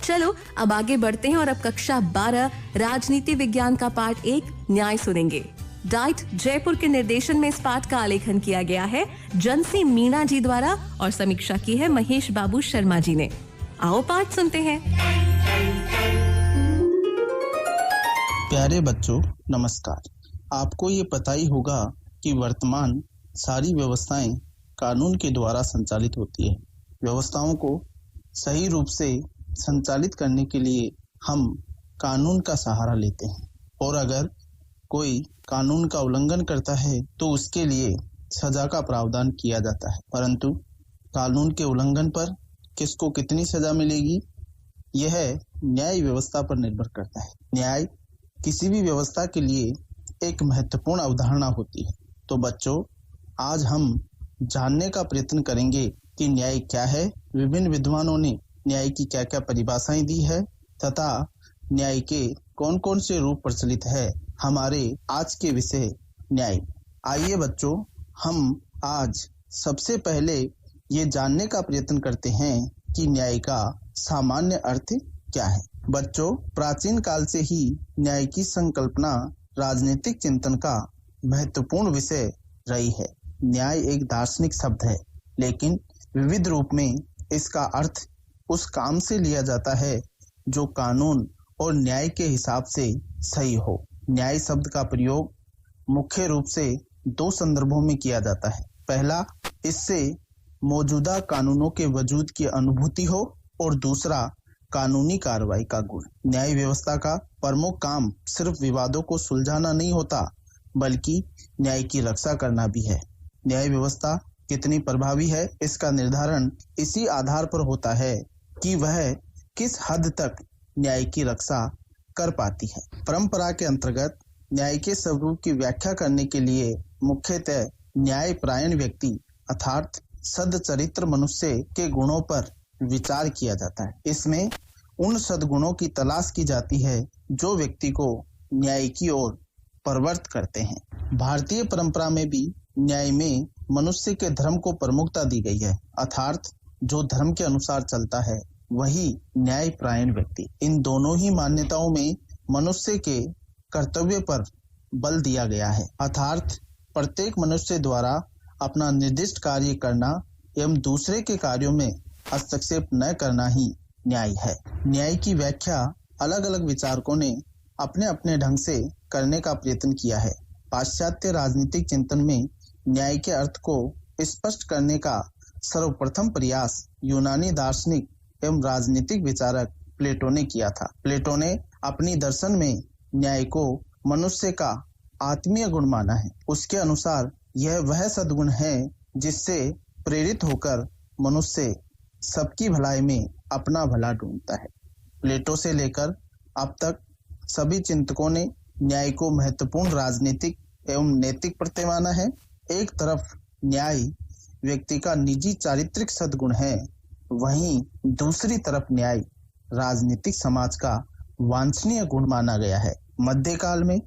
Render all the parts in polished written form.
चलो अब आगे बढ़ते हैं और अब कक्षा 12 राजनीति विज्ञान का पाठ 1 न्याय सुनेंगे। डाइट जयपुर के निर्देशन में इस पाठ का आलेखन किया गया है जनसी मीणा जी द्वारा और समीक्षा की है महेश बाबू शर्मा जी ने। आओ पाठ सुनते हैं। प्यारे बच्चों नमस्कार। आपको ये पता ही होगा कि वर्तमान सारी व्यवस्थाएं कानून के द्वारा संचालित होती है। व्यवस्थाओं को सही रूप से संचालित करने के लिए हम कानून का सहारा लेते हैं और अगर कोई कानून का उल्लंघन करता है तो उसके लिए सजा का प्रावधान किया जाता है। परंतु कानून के उल्लंघन पर किसको कितनी सजा मिलेगी यह न्याय व्यवस्था पर निर्भर करता है। न्याय किसी भी व्यवस्था के लिए एक महत्वपूर्ण अवधारणा होती है। तो बच्चों आज हम जानने का प्रयत्न करेंगे कि न्याय क्या है, विभिन्न विद्वानों ने न्याय की क्या क्या परिभाषाएं दी है तथा न्याय के कौन कौन से रूप प्रचलित है हमारे आज के विषय न्याय। आइए बच्चों हम आज सबसे पहले ये जानने का प्रयत्न करते हैं कि न्याय का सामान्य अर्थ क्या है। बच्चों प्राचीन काल से ही न्याय की संकल्पना राजनीतिक चिंतन का महत्वपूर्ण विषय रही है। न्याय एक दार्शनिक शब्द है लेकिन विविध रूप में इसका अर्थ उस काम से लिया जाता है जो कानून और न्याय के हिसाब से सही हो। न्याय शब्द का प्रयोग मुख्य रूप से दो संदर्भों में किया जाता है। पहला, इससे मौजूदा कानूनों के वजूद की अनुभूति हो और दूसरा कानूनी कार्रवाई का गुण। न्याय व्यवस्था का प्रमुख काम सिर्फ विवादों को सुलझाना नहीं होता बल्कि न्याय की रक्षा करना भी है। न्याय व्यवस्था कितनी प्रभावी है इसका निर्धारण इसी आधार पर होता है कि वह किस हद तक न्याय की रक्षा कर पाती है। परंपरा के अंतर्गत न्याय के स्वरूप की व्याख्या करने के लिए मुख्यतः न्यायपरायण व्यक्ति अर्थात सद्चरित्र मनुष्य के गुणों पर विचार किया जाता है। इसमें उन सद्गुणों की तलाश की जाती है जो व्यक्ति को न्याय की ओर प्रवृत्त करते हैं। भारतीय परंपरा में भी न्याय में मनुष्य के धर्म को प्रमुखता दी गई है अर्थात जो धर्म के अनुसार चलता है वही न्यायपरायण व्यक्ति। इन दोनों ही मान्यताओं में मनुष्य के कर्तव्य पर बल दिया गया है अर्थात प्रत्येक मनुष्य द्वारा अपना निर्दिष्ट कार्य करना एवं दूसरे के कार्यों में हस्तक्षेप न करना ही न्याय है। न्याय की व्याख्या अलग अलग विचारकों ने अपने अपने ढंग से करने का प्रयत्न किया है। पाश्चात्य राजनीतिक चिंतन में न्याय के अर्थ को स्पष्ट करने का सर्वप्रथम प्रयास यूनानी दार्शनिक एवं राजनीतिक विचारक प्लेटो ने किया था। प्लेटो ने अपनी दर्शन में न्याय को मनुष्य का आत्मीय गुण माना है। उसके अनुसार यह वह सद्गुण है जिससे प्रेरित होकर मनुष्य सबकी भलाई में अपना भला ढूंढता है। प्लेटो से लेकर अब तक सभी चिंतकों ने न्याय को महत्वपूर्ण राजनीतिक एवं नैतिक प्रत्यय माना है। एक तरफ न्याय व्यक्ति का निजी चारित्रिक सद्गुण है, वहीं दूसरी तरफ न्याय राजनीतिक समाज का वांछनीय गुण माना गया है। मध्यकाल में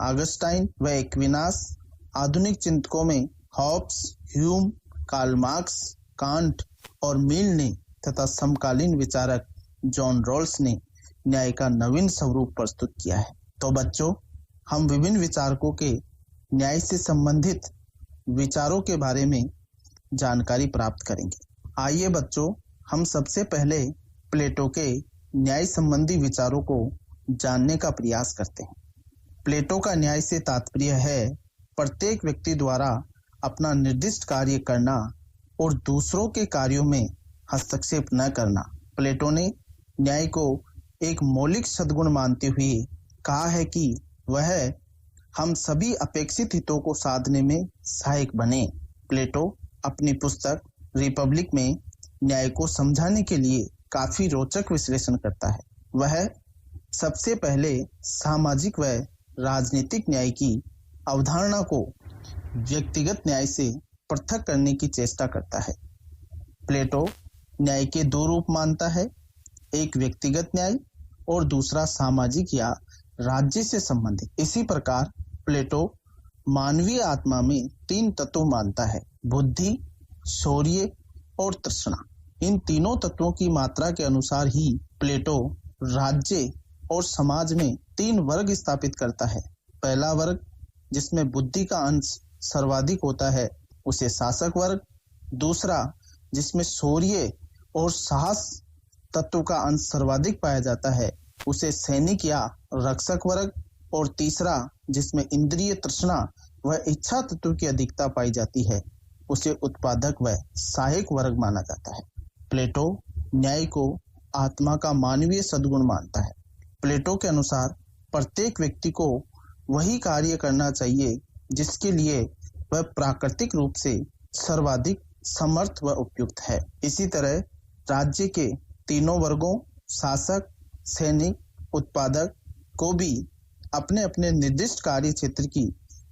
ऑगस्टाइन व एक्विनास, आधुनिक चिंतकों में Hobbes, Hume, Karl Marx, Kant और मिल ने तथा समकालीन विचारक जॉन रॉल्स ने न्याय का नवीन स्वरूप प्रस्तुत किया है। तो बच्चों हम विभिन्न विचारकों के न्याय से संबंधित विचारों के बारे में जानकारी प्राप्त करेंगे। आइए बच्चों हम सबसे पहले प्लेटो के न्याय संबंधी विचारों को जानने का प्रयास करते हैं। प्लेटो का न्याय से तात्पर्य है प्रत्येक व्यक्ति द्वारा अपना निर्दिष्ट कार्य करना और दूसरों के कार्यों में हस्तक्षेप न करना। प्लेटो ने न्याय को एक मौलिक सद्गुण मानते हुए कहा है कि वह हम सभी अपेक्षित हितों को साधने में सहायक बने। प्लेटो अपनी पुस्तक रिपब्लिक में न्याय को समझाने के लिए काफी रोचक विश्लेषण करता है। वह सबसे पहले सामाजिक व राजनीतिक न्याय की अवधारणा को व्यक्तिगत न्याय से पृथक करने की चेष्टा करता है। प्लेटो न्याय के दो रूप मानता है, एक व्यक्तिगत न्याय और दूसरा सामाजिक या राज्य से संबंधित। इसी प्रकार प्लेटो मानवीय आत्मा में तीन तत्व मानता है, बुद्धि, शौर्य और तृष्णा। इन तीनों तत्वों की मात्रा के अनुसार ही प्लेटो राज्य और समाज में 3 वर्ग स्थापित करता है। पहला वर्ग जिसमें बुद्धि का अंश सर्वाधिक होता है उसे शासक वर्ग, दूसरा जिसमें शौर्य और साहस तत्व का अंश सर्वाधिक पाया जाता है उसे सैनिक या रक्षक वर्ग, और तीसरा जिसमें इंद्रिय तृष्णा व इच्छा तत्व की अधिकता पाई जाती है उसे उत्पादक व सहायक वर्ग माना जाता है। प्लेटो न्याय को आत्मा का मानवीय सद्गुण मानता है। प्लेटो के अनुसार प्रत्येक व्यक्ति को वही कार्य करना चाहिए जिसके लिए वह प्राकृतिक रूप से सर्वाधिक समर्थ व उपयुक्त है। इसी तरह राज्य के तीनों वर्गों शासक, सैनिक, उत्पादक को भी अपने अपने निर्दिष्ट कार्य क्षेत्र की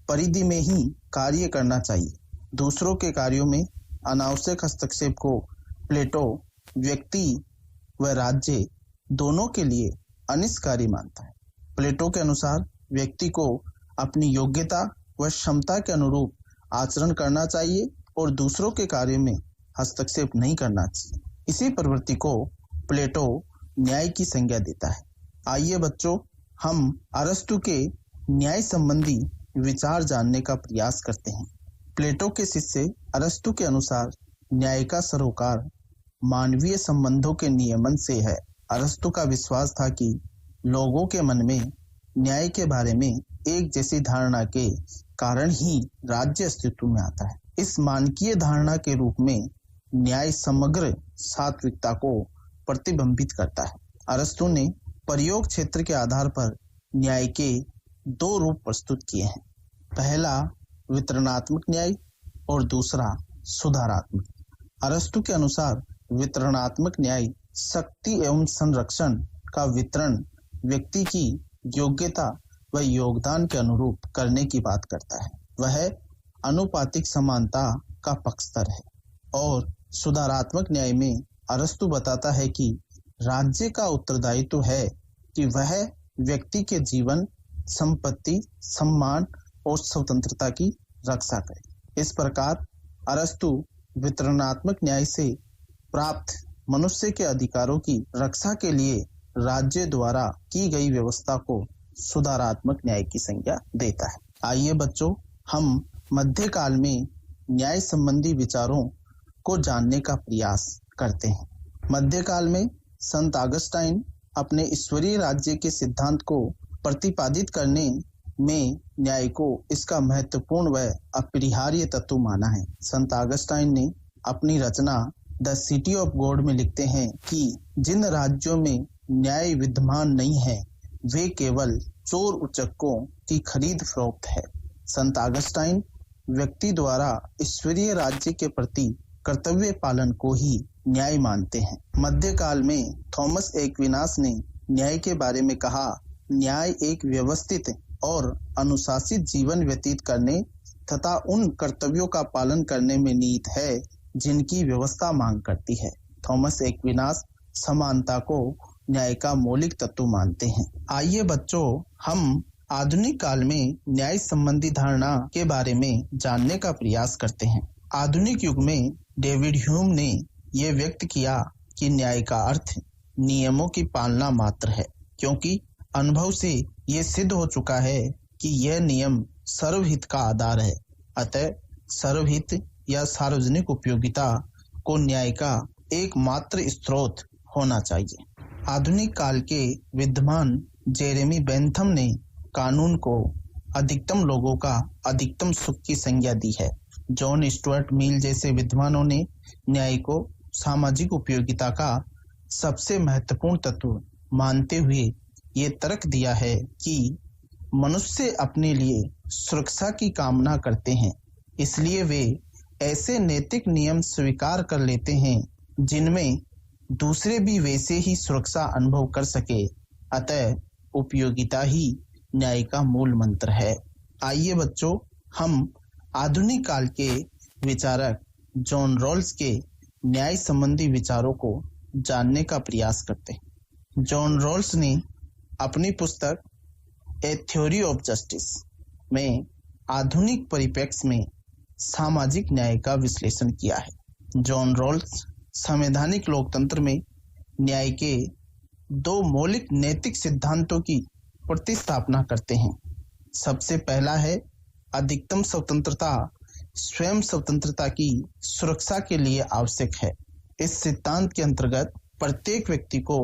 परिधि में ही कार्य करना चाहिए। दूसरों के कार्यों में अनावश्यक हस्तक्षेप को प्लेटो व्यक्ति व राज्य दोनों के लिए अनिष्टकारी मानता है। प्लेटो के अनुसार व्यक्ति को अपनी योग्यता व क्षमता के अनुरूप आचरण करना चाहिए और दूसरों के कार्य में हस्तक्षेप नहीं करना चाहिए। इसी प्रवृत्ति को प्लेटो न्याय की संज्ञा देता है। आइए बच्चों, हम अरस्तु के न्याय संबंधी विचार जानने का प्रयास करते हैं। प्लेटो के शिष्य अरस्तु के अनुसार न्याय का सरोकार मानवीय संबंधों के नियमन से है। अरस्तु का विश्वास था कि लोगों के मन में न्याय के बारे में एक जैसी धारणा के कारण ही राज्य अस्तित्व में आता है। इस मानकीय धारणा के रूप में न्याय समग्र सात्विकता को प्रतिबिंबित करता है। अरस्तु ने प्रयोग क्षेत्र के आधार पर न्याय के 2 रूप प्रस्तुत किए हैं। पहला वितरणात्मक न्याय और दूसरा सुधारात्मक। अरस्तु के अनुसार वितरणात्मक न्याय शक्ति एवं संरक्षण का वितरण व्यक्ति की योग्यता व योगदान के अनुरूप करने की बात करता है। वह अनुपातिक समानता का पक्षधर है। और सुधारात्मक न्याय में अरस्तु बताता है कि राज्य का उत्तरदायित्व है कि वह व्यक्ति के जीवन, संपत्ति, सम्मान और स्वतंत्रता की रक्षा करे। इस प्रकार अरस्तु वितरणात्मक न्याय से प्राप्त मनुष्य के अधिकारों की रक्षा के लिए राज्य द्वारा की गई व्यवस्था को सुधारात्मक न्याय की संज्ञा देता है। आइए बच्चों, हम मध्यकाल में न्याय संबंधी विचारों को जानने का प्रयास करते हैं। मध्यकाल में संत ऑगस्टाइन अपने ईश्वरीय राज्य के सिद्धांत को प्रतिपादित करने में न्याय को इसका महत्वपूर्ण व अपरिहार्य तत्व माना है। संत ऑगस्टाइन ने अपनी रचना द सिटी ऑफ गॉड में लिखते हैं कि जिन राज्यों में न्याय विद्यमान नहीं है वे केवल चोर उचक्कों की खरीद फरोख्त है। संत ऑगस्टाइन व्यक्ति द्वारा ईश्वरीय राज्य के प्रति कर्तव्य पालन को ही न्याय मानते हैं। मध्यकाल में थॉमस एक्विनास ने न्याय के बारे में कहा, न्याय एक व्यवस्थित और अनुशासित जीवन व्यतीत करने तथा उन कर्तव्यों का पालन करने में निहित है जिनकी व्यवस्था मांग करती है। थॉमस एक्विनास समानता को न्याय का मौलिक तत्व मानते हैं। आइए बच्चों, हम आधुनिक काल में न्याय संबंधी धारणा के बारे में जानने का प्रयास करते हैं। आधुनिक युग में डेविड ह्यूम ने यह व्यक्त किया कि न्याय का अर्थ नियमों की पालना मात्र है, क्योंकि अनुभव से यह सिद्ध हो चुका है कि यह नियम सर्वहित का आधार है। अतः सर्वहित या सार्वजनिक उपयोगिता को न्याय का एकमात्र स्रोत होना चाहिए। आधुनिक काल के विद्वान जेरेमी बेंथम ने कानून को अधिकतम लोगों का अधिकतम सुख की संज्ञा दी है। जॉन स्टुअर्ट मिल जैसे विद्वानों ने न्याय को सामाजिक उपयोगिता का सबसे महत्वपूर्ण तत्व मानते हुए ये तर्क दिया है कि मनुष्य अपने लिए सुरक्षा की कामना करते हैं, इसलिए वे ऐसे नैतिक नियम स्वीकार कर लेते हैं जिनमें दूसरे भी वैसे ही सुरक्षा अनुभव कर सके। अतः उपयोगिता ही न्याय का मूल मंत्र है। आइए बच्चों, हम आधुनिक काल के विचारक जॉन रॉल्स के न्याय संबंधी विचारों को जानने का प्रयास करते हैं। जॉन रॉल्स ने अपनी पुस्तक ए थ्योरी ऑफ जस्टिस में आधुनिक परिप्रेक्ष्य में सामाजिक न्याय का विश्लेषण किया है। जॉन रॉल्स संवैधानिक लोकतंत्र में न्याय के दो मौलिक नैतिक सिद्धांतों की प्रतिस्थापना करते हैं। सबसे पहला है अधिकतम स्वतंत्रता स्वयं स्वतंत्रता की सुरक्षा के लिए आवश्यक है। इस सिद्धांत के अंतर्गत प्रत्येक व्यक्ति को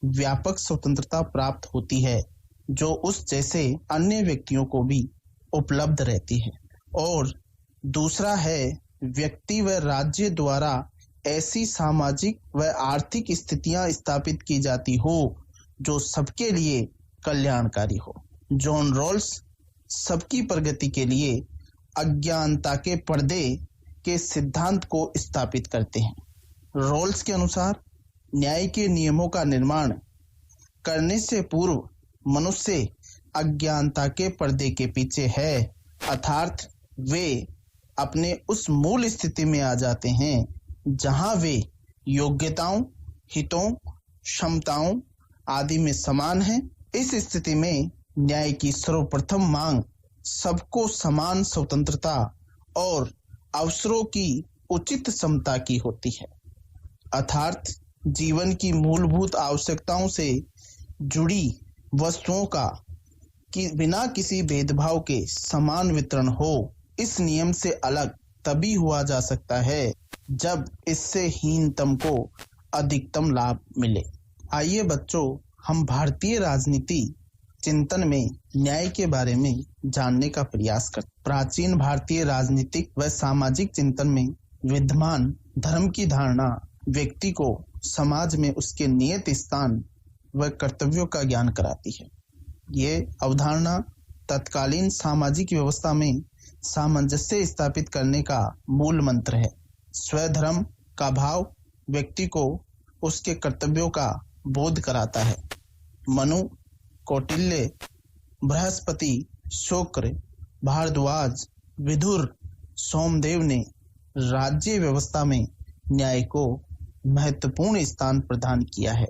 व्यापक स्वतंत्रता प्राप्त होती है जो उस जैसे अन्य व्यक्तियों को भी उपलब्ध रहती है। और दूसरा है व्यक्ति व राज्य द्वारा ऐसी सामाजिक व आर्थिक स्थितियां स्थापित की जाती हो जो सबके लिए कल्याणकारी हो। जॉन रॉल्स सबकी प्रगति के लिए अज्ञानता के पर्दे के सिद्धांत को स्थापित करते हैं। रॉल्स के अनुसार न्याय के नियमों का निर्माण करने से पूर्व मनुष्य अज्ञानता के पर्दे के पीछे है, अर्थात वे अपने उस मूल स्थिति में आ जाते हैं जहां वे योग्यताओं, हितों, क्षमताओं आदि में समान हैं। इस स्थिति में न्याय की सर्वप्रथम मांग सबको समान स्वतंत्रता और अवसरों की उचित समता की होती है, अर्थात जीवन की मूलभूत आवश्यकताओं से जुड़ी वस्तुओं का बिना किसी भेदभाव के समान वितरण हो। इस नियम से अलग तभी हुआ जा सकता है जब इससे हीनतम को अधिकतम लाभ मिले। आइए बच्चों, हम भारतीय राजनीति चिंतन में न्याय के बारे में जानने का प्रयास करते। प्राचीन भारतीय राजनीतिक व सामाजिक चिंतन में विद्यमान धर्म की धारणा व्यक्ति को समाज में उसके नियत स्थान व कर्तव्यों का ज्ञान कराती है। ये अवधारणा तत्कालीन सामाजिक व्यवस्था में सामंजस्य स्थापित करने का मूल मंत्र है। स्वधर्म का भाव व्यक्ति को उसके कर्तव्यों का बोध कराता है। मनु, कौटिल्य, बृहस्पति, शुक्र, भारद्वाज, विदुर, सोमदेव ने राज्य व्यवस्था में न्याय को महत्वपूर्ण स्थान प्रदान किया है।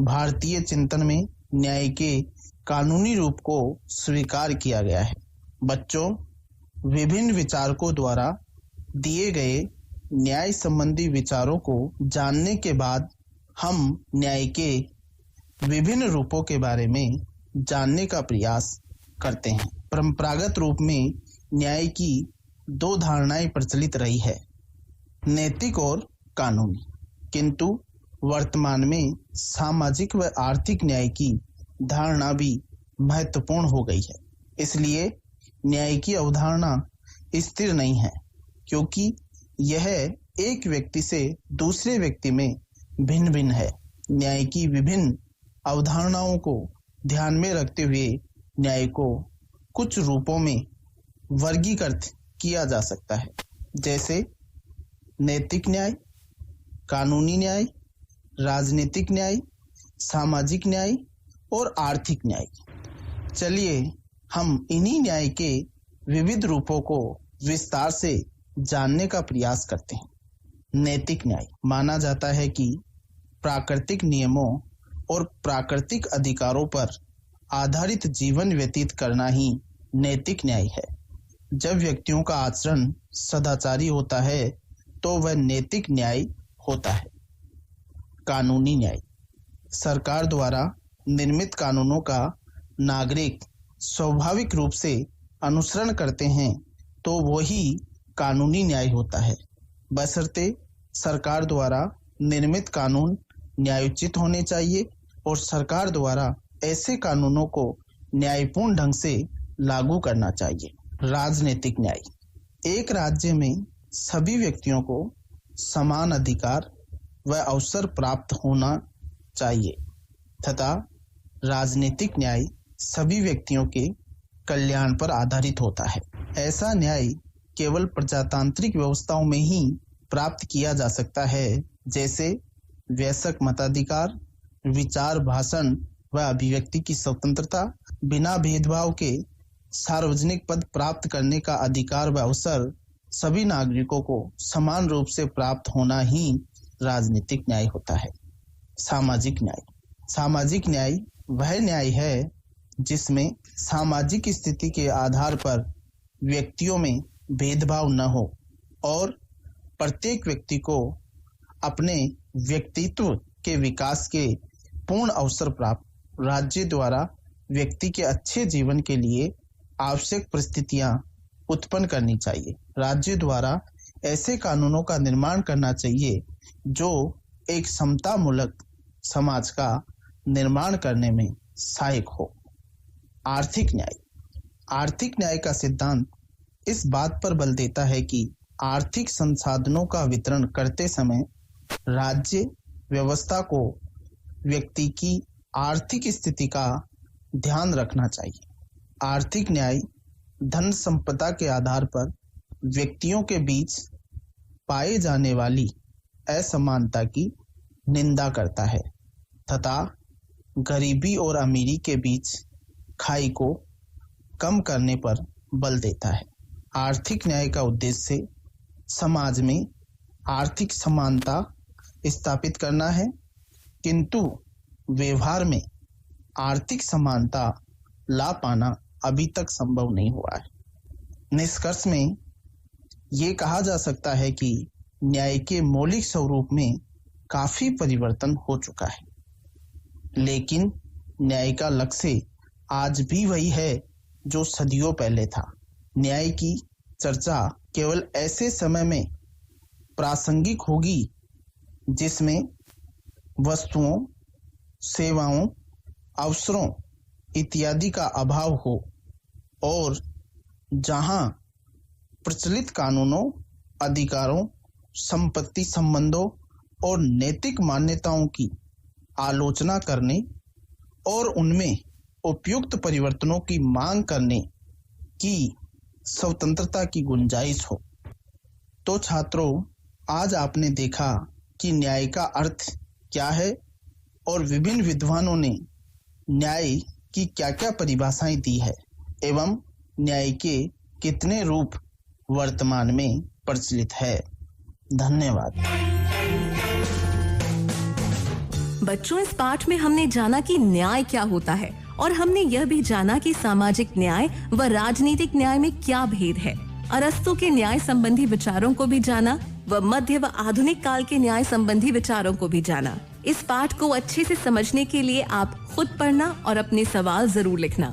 भारतीय चिंतन में न्याय के कानूनी रूप को स्वीकार किया गया है। बच्चों, विभिन्न विचारकों द्वारा दिए गए न्याय संबंधी विचारों को जानने के बाद हम न्याय के विभिन्न रूपों के बारे में जानने का प्रयास करते हैं। परंपरागत रूप में न्याय की दो धारणाएं प्रचलित रही है, नैतिक और कानूनी, किंतु वर्तमान में सामाजिक व आर्थिक न्याय की धारणा भी महत्वपूर्ण हो गई है। इसलिए न्याय की अवधारणा स्थिर नहीं है, क्योंकि यह एक व्यक्ति से दूसरे व्यक्ति में भिन्न भिन्न है। न्याय की विभिन्न अवधारणाओं को ध्यान में रखते हुए न्याय को कुछ रूपों में वर्गीकृत किया जा सकता है, जैसे नैतिक न्याय, कानूनी न्याय, राजनीतिक न्याय, सामाजिक न्याय और आर्थिक न्याय। चलिए हम इन्हीं न्याय के विविध रूपों को विस्तार से जानने का प्रयास करते हैं। नैतिक न्याय माना जाता है कि प्राकृतिक नियमों और प्राकृतिक अधिकारों पर आधारित जीवन व्यतीत करना ही नैतिक न्याय है। जब व्यक्तियों का आचरण सदाचारी होता है तो वह नैतिक न्याय होता है। कानूनी न्याय सरकार द्वारा निर्मित कानूनों का नागरिक स्वाभाविक रूप से अनुसरण करते हैं तो वही कानूनी न्याय होता है, बशर्ते सरकार द्वारा निर्मित कानून न्यायोचित होने चाहिए और सरकार द्वारा ऐसे कानूनों को न्यायपूर्ण ढंग से लागू करना चाहिए। राजनीतिक न्याय एक राज्य में सभी व्यक्तियों को समान अधिकार व अवसर प्राप्त होना चाहिए तथा राजनीतिक न्याय सभी व्यक्तियों के कल्याण पर आधारित होता है। ऐसा न्याय केवल प्रजातांत्रिक व्यवस्थाओं में ही प्राप्त किया जा सकता है, जैसे वयस्क मताधिकार, विचार, भाषण व अभिव्यक्ति की स्वतंत्रता, बिना भेदभाव के सार्वजनिक पद प्राप्त करने का अधिकार व अवसर सभी नागरिकों को समान रूप से प्राप्त होना ही राजनीतिक न्याय होता है। सामाजिक न्याय सामाजिक न्याय वह न्याय है जिसमें सामाजिक स्थिति के आधार पर व्यक्तियों में भेदभाव न हो और प्रत्येक व्यक्ति को अपने व्यक्तित्व के विकास के पूर्ण अवसर प्राप्त। राज्य द्वारा व्यक्ति के अच्छे जीवन के लिए आवश्यक परिस्थितियां उत्पन्न करनी चाहिए। राज्य द्वारा ऐसे कानूनों का निर्माण करना चाहिए जो एक समतामूलक समाज का निर्माण करने में सहायक हो। आर्थिक न्याय। आर्थिक न्याय का सिद्धांत इस बात पर बल देता है कि आर्थिक संसाधनों का वितरण करते समय राज्य व्यवस्था को व्यक्ति की आर्थिक स्थिति का ध्यान रखना चाहिए। आर्थिक न्याय धन संपदा के आधार पर व्यक्तियों के बीच पाए जाने वाली असमानता की निंदा करता है तथा गरीबी और अमीरी के बीच खाई को कम करने पर बल देता है। आर्थिक न्याय का उद्देश्य समाज में आर्थिक समानता स्थापित करना है, किंतु व्यवहार में आर्थिक समानता ला पाना अभी तक संभव नहीं हुआ है। निष्कर्ष में ये कहा जा सकता है कि न्याय के मौलिक स्वरूप में काफी परिवर्तन हो चुका है, लेकिन न्याय का लक्ष्य आज भी वही है जो सदियों पहले था। न्याय की चर्चा केवल ऐसे समय में प्रासंगिक होगी जिसमें वस्तुओं, सेवाओं, अवसरों इत्यादि का अभाव हो और जहां प्रचलित कानूनों, अधिकारों, संपत्ति संबंधों और नैतिक मान्यताओं की आलोचना करने और उनमें उपयुक्त परिवर्तनों की मांग करने की स्वतंत्रता की गुंजाइश हो। तो छात्रों, आज आपने देखा कि न्याय का अर्थ क्या है और विभिन्न विद्वानों ने न्याय की क्या-क्या परिभाषाएं दी है एवं न्याय के कितने रूप वर्तमान में प्रचलित है। धन्यवाद। बच्चों, इस पाठ में हमने जाना कि न्याय क्या होता है और हमने यह भी जाना कि सामाजिक न्याय व राजनीतिक न्याय में क्या भेद है। अरस्तु के न्याय संबंधी विचारों को भी जाना व मध्य व आधुनिक काल के न्याय संबंधी विचारों को भी जाना। इस पाठ को अच्छे से समझने के लिए आप खुद पढ़ना और अपने सवाल जरूर लिखना।